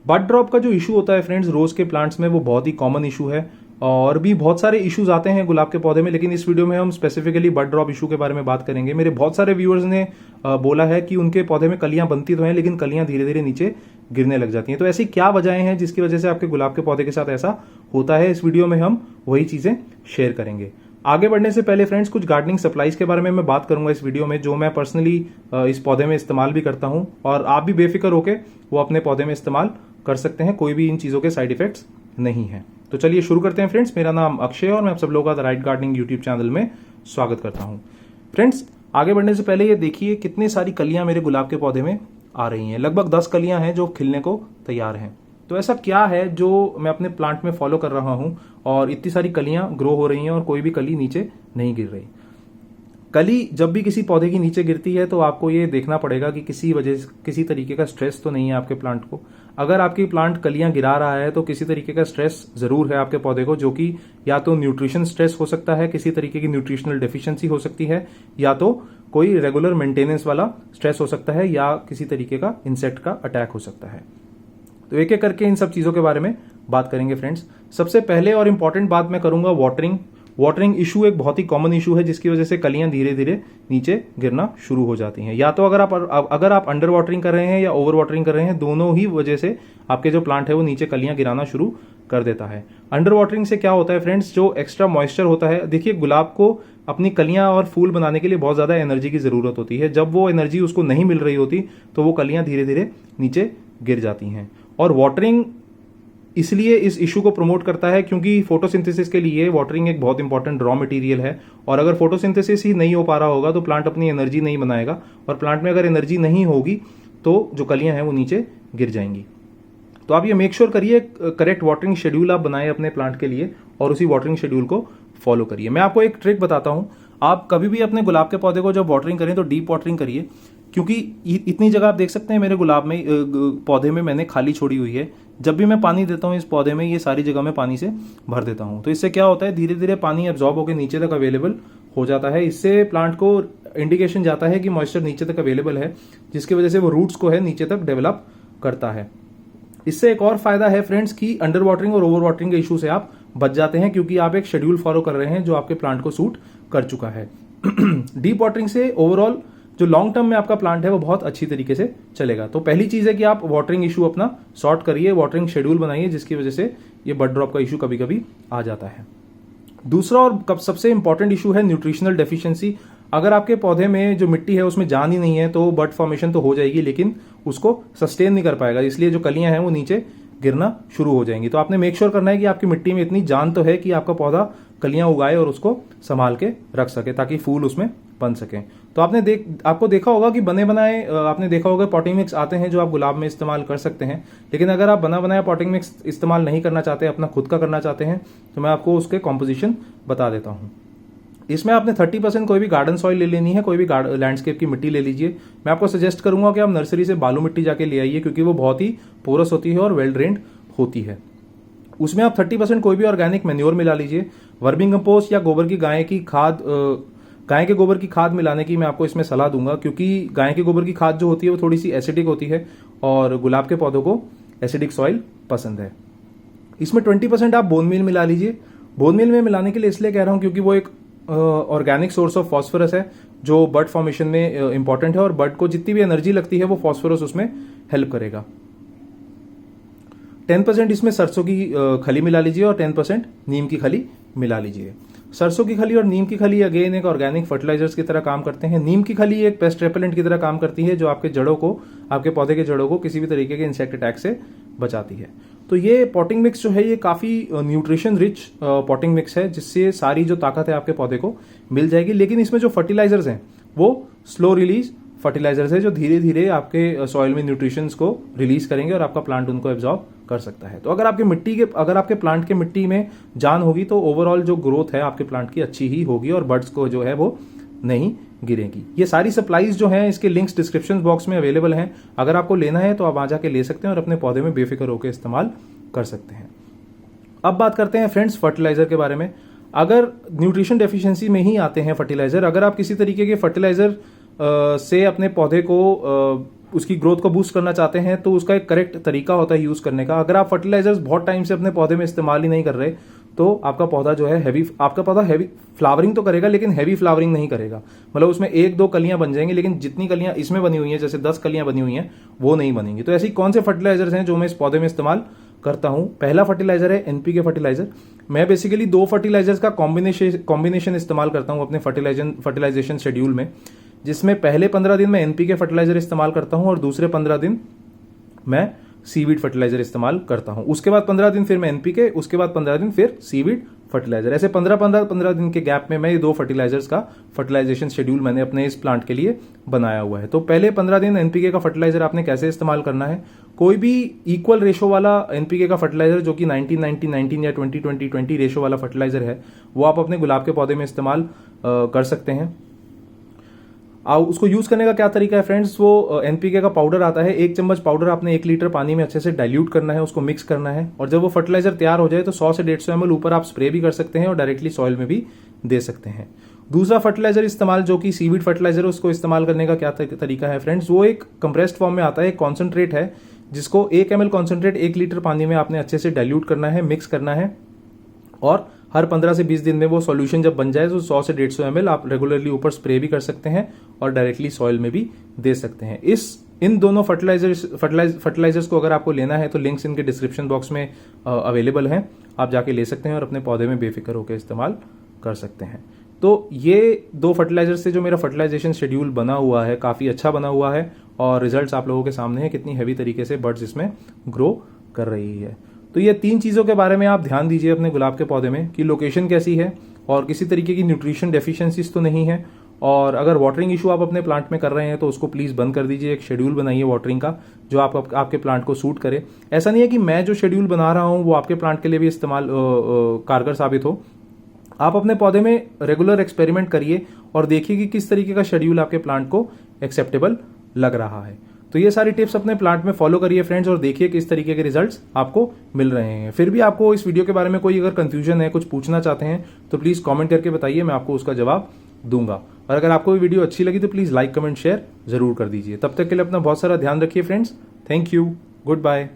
बड drop का जो issue होता है फ्रेंड्स रोज के प्लांट्स में, वो बहुत ही कॉमन इशू है और भी बहुत सारे इश्यूज आते हैं गुलाब के पौधे में, लेकिन इस वीडियो में हम स्पेसिफिकली बड ड्रॉप इशू के बारे में बात करेंगे। मेरे बहुत सारे व्यूअर्स ने बोला है कि उनके पौधे में कलियां बनती तो हैं लेकिन कलियां धीरे धीरे नीचे गिरने लग जाती हैं। तो ऐसी क्या वजहें हैं जिसकी वजह से आपके गुलाब के पौधे के साथ ऐसा होता है, इस वीडियो में हम वही चीजें शेयर करेंगे। आगे बढ़ने से पहले फ्रेंड्स कुछ गार्डनिंग सप्लाईज के बारे में मैं बात करूंगा इस वीडियो में, जो मैं पर्सनली इस पौधे में इस्तेमाल भी करता हूं और आप भी बेफिक्र होकर वो अपने पौधे में इस्तेमाल कर सकते हैं। कोई भी इन चीजों के साइड इफेक्ट्स नहीं है। तो चलिए शुरू करते हैं फ्रेंड्स। मेरा नाम अक्षय और मैं आप सब लोगों का the right gardening YouTube channel में स्वागत करता हूं। फ्रेंड्स आगे बढ़ने से पहले ये देखिए कितनी सारी कलियां मेरे गुलाब के पौधे में आ रही हैं। लगभग 10 कलियां हैं जो खिलने को तैयार हैं। तो ऐसा क्या है जो मैं अपने प्लांट में फॉलो कर रहा हूं और इतनी सारी कलियां ग्रो हो रही हैं और कोई भी कली नीचे नहीं गिर रही। कली जब भी किसी पौधे की नीचे गिरती है तो आपको ये देखना पड़ेगा कि किसी तरीके का स्ट्रेस तो नहीं है आपके प्लांट को। अगर आपकी प्लांट कलियां गिरा रहा है तो किसी तरीके का स्ट्रेस जरूर है आपके पौधे को, जो कि या तो न्यूट्रिशन स्ट्रेस हो सकता है, किसी तरीके की न्यूट्रिशनल डेफिशिएंसी हो सकती है, या तो कोई रेगुलर मेंटेनेंस वाला स्ट्रेस हो सकता है, या किसी तरीके का इंसेक्ट का अटैक हो सकता है। तो एक एक करके इन सब चीजों के बारे में बात करेंगे फ्रेंड्स। सबसे पहले और इंपॉर्टेंट बात मैं करूंगा वाटरिंग इशू एक बहुत ही कॉमन इशू है जिसकी वजह से कलियां धीरे धीरे नीचे गिरना शुरू हो जाती हैं। या तो अगर आप अंडर वाटरिंग कर रहे हैं या ओवर वाटरिंग कर रहे हैं, दोनों ही वजह से आपके जो प्लांट है वो नीचे कलियां गिराना शुरू कर देता है। अंडर वाटरिंग से क्या होता है फ्रेंड्स, जो एक्स्ट्रा मॉइस्चर होता है, देखिए गुलाब को अपनी कलियां और फूल बनाने के लिए बहुत ज्यादा एनर्जी की जरूरत होती है। जब वो एनर्जी उसको नहीं मिल रही होती तो वो कलियां धीरे धीरे नीचे गिर जाती हैं। और वाटरिंग इसलिए इस इशू को प्रमोट करता है क्योंकि फोटोसिंथेसिस के लिए वाटरिंग एक बहुत इंपॉर्टेंट रॉ मटेरियल है, और अगर फोटोसिंथेसिस ही नहीं हो पा रहा होगा तो प्लांट अपनी एनर्जी नहीं बनाएगा, और प्लांट में अगर एनर्जी नहीं होगी तो जो कलियां हैं वो नीचे गिर जाएंगी। तो आप ये मेक श्योर करिए करेक्ट वाटरिंग शेड्यूल आप बनाएं अपने प्लांट के लिए और उसी वाटरिंग शेड्यूल को फॉलो करिए। मैं आपको एक ट्रिक बताता हूं, आप कभी भी अपने गुलाब के पौधे को जब वाटरिंग करें तो डीप वाटरिंग करिए, क्योंकि इतनी जगह आप देख सकते हैं मेरे गुलाब में पौधे में मैंने खाली छोड़ी हुई है। जब भी मैं पानी देता हूं इस पौधे में, ये सारी जगह मैं पानी से भर देता हूं। तो इससे क्या होता है, धीरे धीरे पानी एब्जॉर्ब होकर नीचे तक अवेलेबल हो जाता है। इससे प्लांट को इंडिकेशन जाता है कि मॉइस्चर नीचे तक अवेलेबल है, जिसकी वजह से वो रूट्स को है नीचे तक डेवलप करता है। इससे एक और फायदा है फ्रेंड्स कि अंडर वाटरिंग और ओवर वाटरिंग के इशू से आप बच जाते हैं, क्योंकि आप एक शेड्यूल फॉलो कर रहे हैं जो आपके प्लांट को सूट कर चुका है। डीप वाटरिंग से ओवरऑल जो लॉन्ग टर्म में आपका प्लांट है वो बहुत अच्छी तरीके से चलेगा। तो पहली चीज है कि आप वाटरिंग इशू अपना सॉर्ट करिए, वाटरिंग शेड्यूल बनाइए, जिसकी वजह से ये बड ड्रॉप का इशू कभी कभी आ जाता है। दूसरा और सबसे इंपॉर्टेंट इशू है न्यूट्रिशनल डेफिशिएंसी। अगर आपके पौधे में जो मिट्टी है उसमें जान ही नहीं है तो बड फॉर्मेशन तो हो जाएगी लेकिन उसको सस्टेन नहीं कर पाएगा, इसलिए जो कलियां हैं वो नीचे गिरना शुरू हो जाएंगी। तो आपने मेक श्योर करना है कि आपकी मिट्टी में इतनी जान तो है कि आपका पौधा कलियां उगाए और उसको संभाल के रख सके ताकि फूल उसमें बन सके। तो आपको देखा होगा कि बने बनाए आपने देखा होगा पॉटिंग मिक्स आते हैं जो आप गुलाब में इस्तेमाल कर सकते हैं, लेकिन अगर आप बना बनाया पॉटिंग मिक्स इस्तेमाल नहीं करना चाहते, अपना खुद का करना चाहते हैं, तो मैं आपको उसके कॉम्पोजिशन बता देता हूं। इसमें आपने 30% कोई भी गार्डन सॉइल ले लेनी है, कोई भी लैंडस्केप की मिट्टी ले लीजिए। मैं आपको सजेस्ट करूंगा कि आप नर्सरी से बालू मिट्टी जाके ले आइए, क्योंकि वो बहुत ही पोरस होती है और वेल ड्रेन्ड होती है। उसमें आप 30% कोई भी ऑर्गेनिक मैन्योर मिला लीजिए। वर्मिंग कंपोस्ट या गोबर की गाय के गोबर की खाद मिलाने की मैं आपको इसमें सलाह दूंगा, क्योंकि गाय के गोबर की खाद जो होती है वो थोड़ी सी एसिडिक होती है और गुलाब के पौधों को एसिडिक सॉइल पसंद है। इसमें 20% आप बोन मील मिला लीजिए। बोन मील में मिलाने के लिए इसलिए कह रहा हूं क्योंकि वो एक ऑर्गेनिक सोर्स ऑफ फॉस्फोरस है जो बड फॉर्मेशन में इंपॉर्टेंट है, और बड को जितनी भी एनर्जी लगती है वो फॉस्फोरस उसमें हेल्प करेगा। 10% इसमें सरसों की खली मिला लीजिए और 10% नीम की खली मिला लीजिए। सरसों की खली और नीम की खली अगेन एक ऑर्गेनिक फर्टिलाइजर्स की तरह काम करते हैं। नीम की खली एक पेस्ट रेपेलेंट की तरह काम करती है जो आपके पौधे के जड़ों को किसी भी तरीके के इंसेक्ट अटैक से बचाती है। तो ये पॉटिंग मिक्स जो है ये काफी न्यूट्रिशन रिच पॉटिंग मिक्स है, जिससे सारी जो ताकत है आपके पौधे को मिल जाएगी। लेकिन इसमें जो फर्टिलाइजर्स हैं वो स्लो रिलीज फर्टिलाइजर्स है जो धीरे धीरे आपके सॉइल में न्यूट्रिशंस को रिलीज करेंगे और आपका प्लांट उनको एब्जॉर्ब कर सकता है। तो अगर आपके प्लांट के मिट्टी में जान होगी तो ओवरऑल जो ग्रोथ है आपके प्लांट की अच्छी ही होगी और बर्ड्स को जो है वो नहीं गिरेगी। ये सारी सप्लाईज जो हैं इसके लिंक्स डिस्क्रिप्शन बॉक्स में अवेलेबल हैं। अगर आपको लेना है तो आप वहां जाके ले सकते हैं और अपने पौधे में बेफिक्र होकर इस्तेमाल कर सकते हैं। अब बात करते हैं फ्रेंड्स फर्टिलाइजर के बारे में। अगर न्यूट्रिशन डेफिशिएंसी में ही आते हैं फर्टिलाइजर, अगर आप किसी तरीके के फर्टिलाइजर से अपने पौधे को उसकी ग्रोथ को बूस्ट करना चाहते हैं तो उसका एक करेक्ट तरीका होता है यूज करने का। अगर आप फर्टिलाइजर्स बहुत टाइम से अपने पौधे में इस्तेमाल ही नहीं कर रहे तो आपका पौधा जो है आपका पौधा हैवी फ्लावरिंग तो करेगा लेकिन हैवी फ्लावरिंग नहीं करेगा। मतलब उसमें 1-2 कलियां बन जाएंगी लेकिन जितनी कलियां इसमें बनी हुई हैं, जैसे 10 कलियां बनी हुई हैं, वो नहीं बनेंगी। तो ऐसी कौन से फर्टिलाइजर्स हैं जो मैं इस पौधे में इस्तेमाल करता हूं? पहला फर्टिलाइजर है एनपीके फर्टिलाइजर। मैं बेसिकली 2 फर्टिलाइजर्स का कॉम्बिनेशन इस्तेमाल करता हूं अपने फर्टिलाइजेशन शेड्यूल में, जिसमें पहले 15 दिन मैं एनपीके फर्टिलाइजर इस्तेमाल करता हूं और दूसरे 15 दिन मैं सीवीड फर्टिलाइजर इस्तेमाल करता हूं। उसके बाद 15 दिन फिर मैं एनपीके, उसके बाद 15 दिन फिर सीवीड फर्टिलाइजर। ऐसे 15 दिन के गैप में मैं ये 2 फर्टिलाइजर्स का फर्टिलाइजेशन शेड्यूल मैंने अपने इस प्लांट के लिए बनाया हुआ है। तो पहले 15 दिन एनपीके का फर्टिलाइजर आपने कैसे इस्तेमाल करना है? कोई भी इक्वल रेशो वाला एनपीके का फर्टिलाइजर जो कि 19-19-19 या 20-20-20 रेशो वाला फर्टिलाइजर है, वो आप अपने गुलाब के पौधे में इस्तेमाल कर सकते हैं। उसको यूज करने का क्या तरीका है फ्रेंड्स? वो एनपीके का पाउडर आता है, 1 चम्मच पाउडर आपने 1 लीटर पानी में अच्छे से डाइल्यूट करना है, उसको मिक्स करना है और जब वो फर्टिलाइजर तैयार हो जाए तो 100 से 150 ml ऊपर आप स्प्रे भी कर सकते हैं और डायरेक्टली सॉइल में भी दे सकते हैं। दूसरा फर्टिलाइजर इस्तेमाल जो कि सीवीड फर्टिलाइजर, उसको इस्तेमाल करने का क्या तरीका है फ्रेंड्स? वो एक कंप्रेस्ड फॉर्म में आता है, एक कॉन्सेंट्रेट है, जिसको 1 ml कॉन्सेंट्रेट 1 लीटर पानी में आपने अच्छे से डाइल्यूट करना है, मिक्स करना है और हर 15 से 20 दिन में वो सॉल्यूशन जब बन जाए तो 100 से 150 ml आप रेगुलरली ऊपर स्प्रे भी कर सकते हैं और डायरेक्टली सॉइल में भी दे सकते हैं। इन दोनों फर्टिलाइजर्स को अगर आपको लेना है तो लिंक्स इनके डिस्क्रिप्शन बॉक्स में अवेलेबल हैं, आप जाके ले सकते हैं और अपने पौधे में बेफिक्र होकर इस्तेमाल कर सकते हैं। तो ये 2 फर्टिलाइजर से जो मेरा फर्टिलाइजेशन शेड्यूल बना हुआ है काफ़ी अच्छा बना हुआ है और रिजल्ट्स आप लोगों के सामने है, कितनी हैवी तरीके से बर्ड्स इसमें ग्रो कर रही है। तो ये 3 चीज़ों के बारे में आप ध्यान दीजिए अपने गुलाब के पौधे में कि लोकेशन कैसी है और किसी तरीके की न्यूट्रिशन डेफिशिएंसीज तो नहीं है, और अगर वाटरिंग इशू आप अपने प्लांट में कर रहे हैं तो उसको प्लीज़ बंद कर दीजिए। एक शेड्यूल बनाइए वाटरिंग का जो आपके प्लांट को सूट करे। ऐसा नहीं है कि मैं जो शेड्यूल बना रहा हूँ वो आपके प्लांट के लिए भी इस्तेमाल कारगर साबित हो। आप अपने पौधे में रेगुलर एक्सपेरिमेंट करिए और देखिए कि किस तरीके का शेड्यूल आपके प्लांट को एक्सेप्टेबल लग रहा है। तो ये सारी टिप्स अपने प्लांट में फॉलो करिए फ्रेंड्स और देखिए किस तरीके के रिजल्ट्स आपको मिल रहे हैं। फिर भी आपको इस वीडियो के बारे में कोई अगर कंफ्यूजन है, कुछ पूछना चाहते हैं तो प्लीज कमेंट करके बताइए, मैं आपको उसका जवाब दूंगा। और अगर आपको ये वीडियो अच्छी लगी तो प्लीज लाइक, कमेंट, शेयर जरूर कर दीजिए। तब तक के लिए अपना बहुत सारा ध्यान रखिए friends. Thank you, good bye.